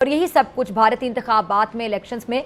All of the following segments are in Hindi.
और यही सब कुछ भारतीय इंतखाबात में, इलेक्शंस में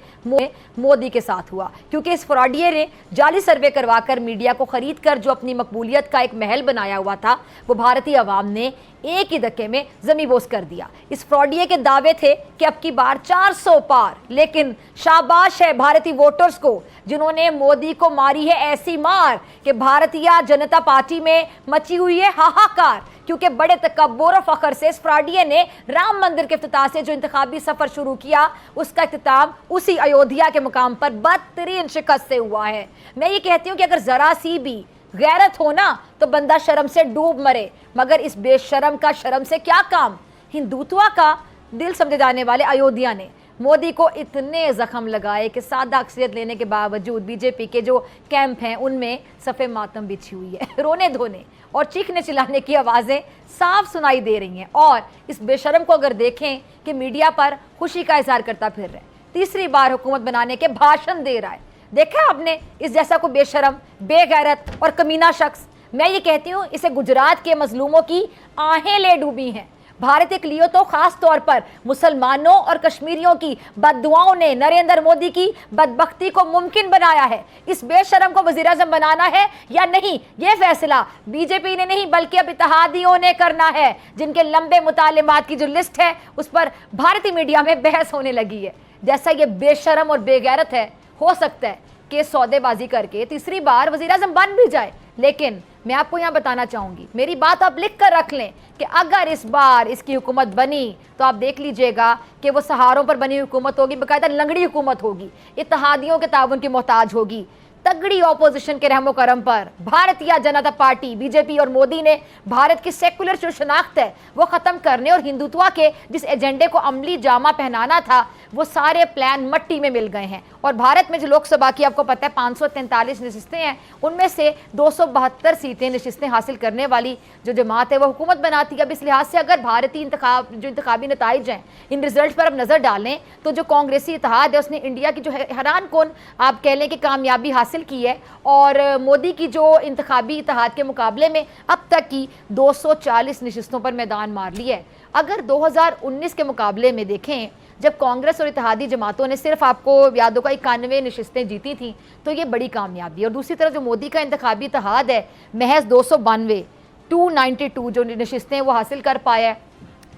मोदी के साथ हुआ, क्योंकि इस फ्रॉडिये ने जाली सर्वे करवाकर मीडिया को खरीद कर जो अपनी मकबूलियत का एक महल बनाया हुआ था, वो भारतीय अवाम ने एक ही धक्के में जमीबोस कर दिया। इस फ्रॉडिये के दावे थे कि अब की बार 400 पार, लेकिन शाबाश है भारतीय वोटर्स को जिन्होंने मोदी को मारी है ऐसी मार कि भारतीय जनता पार्टी में मची हुई है हाहाकार, क्योंकि बड़े तकब्बुर और फख्र से इस फ्रॉडिये ने राम मंदिर के इफ्तिताह से जो इंतखाबी सफर शुरू किया, उसका इख्तिताम उसी अयोध्या के मुकाम पर बदतरीन शिकस्त से हुआ है। मैं ये कहती हूँ कि अगर जरा सी भी गैरत हो ना तो बंदा शर्म से डूब मरे, मगर इस बेशरम का शर्म से क्या काम। हिंदुत्व का दिल समझे जाने वाले अयोध्या ने मोदी को इतने जख्म लगाए कि सादा अक्सरियत लेने के बावजूद बीजेपी के जो कैंप हैं उनमें सफ़े मातम बिछी हुई है। रोने धोने और चीखने चिल्लाने की आवाज़ें साफ सुनाई दे रही हैं। और इस बेशरम को अगर देखें कि मीडिया पर खुशी का इजहार करता फिर रहा है, तीसरी बार हुकूमत बनाने के भाषण दे रहा है। देखा आपने इस जैसा को बेशरम, बेगैरत और कमीना शख्स। मैं ये कहती हूँ इसे गुजरात के मजलूमों की आहें ले डूबी हैं। भारत के लिए तो खास तौर पर मुसलमानों और कश्मीरियों की बददुआओं ने नरेंद्र मोदी की बदबख्ती को मुमकिन बनाया है। इस बेशरम को वज़ीर-ए-आज़म बनाना है या नहीं, यह फैसला बीजेपी ने नहीं बल्कि अब इत्तेहादियों ने करना है, जिनके लंबे मुतालिबात की जो लिस्ट है उस पर भारतीय मीडिया में बहस होने लगी है। जैसा ये बेशरम और बेगैरत है, हो सकता है कि सौदेबाजी करके तीसरी बार वज़ीर-ए-आज़म बन भी जाए, लेकिन मैं आपको यहाँ बताना चाहूँगी, मेरी बात आप लिख कर रख लें कि अगर इस बार इसकी हुकूमत बनी तो आप देख लीजिएगा कि वो सहारों पर बनी हुकूमत होगी, बाकायदा लंगड़ी हुकूमत होगी, इत्तेहादियों के ताउन की मोहताज होगी। तगड़ी ऑपोजिशन के रहमो करम पर भारतीय जनता पार्टी, बीजेपी और मोदी ने भारत की सेकुलर जो शनाख्त है वो ख़त्म करने और हिंदुत्व के जिस एजेंडे को अमली जामा पहनाना था, वो सारे प्लान मट्टी में मिल गए हैं। और भारत में जो लोकसभा की आपको पता है 543 नशिस्तें हैं, उनमें से 272 सीटें नशिस्तें हासिल करने वाली जो जमात है वो हुकूमत बनाती है। अब इस लिहाज से अगर भारतीय इंतखाबी नताइज हैं, इन रिजल्ट पर अब नज़र डालें तो जो कांग्रेसी इत्तेहाद है उसने इंडिया की जो हैरान कौन आप कह लें कि कामयाबी हासिल की है, और मोदी की जो इंतखाबी इत्तेहाद के मुकाबले में अब तक की 240 नशिस्तों पर मैदान मार लिया है। अगर 2019 के मुकाबले में देखें जब कांग्रेस और इत्तेहादी जमातों ने सिर्फ आपको यादों का 91 नशिस्तें जीती थी, तो ये बड़ी कामयाबी है। और दूसरी तरफ जो मोदी का इंतखाबी इत्तेहाद है महज 292 जो नशिस्तें वो हासिल कर पाया है।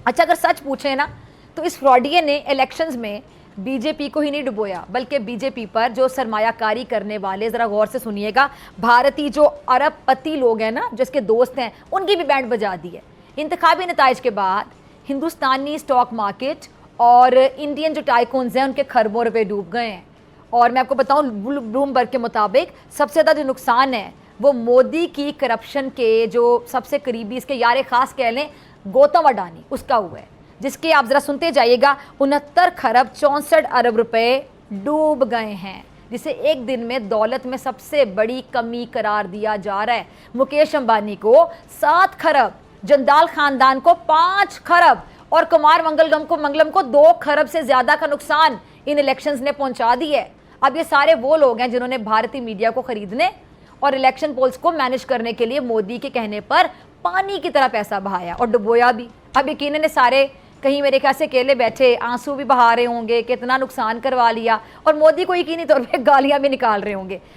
अच्छा, अगर सच पूछें ना तो इस फ्रॉडिये ने इलेक्शंस में बीजेपी को ही नहीं डुबोया, बल्कि बीजेपी पर जो सरमायाकारी करने वाले, ज़रा गौर से सुनिएगा, भारतीय जो अरबपति लोग हैं ना, जिसके दोस्त हैं, उनकी भी बैंड बजा दी है। इंतखाबी नताइज के बाद हिंदुस्तानी स्टॉक मार्केट और इंडियन जो टाइकून्स हैं उनके खरबों रुपए डूब गए हैं। और मैं आपको बताऊं, ब्लूमबर्ग के मुताबिक सबसे ज़्यादा जो नुकसान है वो मोदी की करप्शन के जो सबसे करीबी, इसके यार खास कह लें, गौतम अडानी, उसका हुआ है, जिसके आप ज़रा सुनते जाइएगा 69 खरब 64 अरब रुपए डूब गए हैं, जिसे एक दिन में दौलत में सबसे बड़ी कमी करार दिया जा रहा है। मुकेश अंबानी को 7 खरब, जंदाल खानदान को 5 खरब और कुमार मंगलम को 2 खरब से ज़्यादा का नुकसान इन इलेक्शंस ने पहुंचा दी है। अब ये सारे वो लोग हैं जिन्होंने भारतीय मीडिया को खरीदने और इलेक्शन पोल्स को मैनेज करने के लिए मोदी के कहने पर पानी की तरह पैसा बहाया और डुबोया भी। अब यकीनन ने सारे कहीं मेरे ख्याल से अकेले बैठे आंसू भी बहा रहे होंगे, कितना नुकसान करवा लिया, और मोदी को यकीनी तौर पे गालियां भी निकाल रहे होंगे।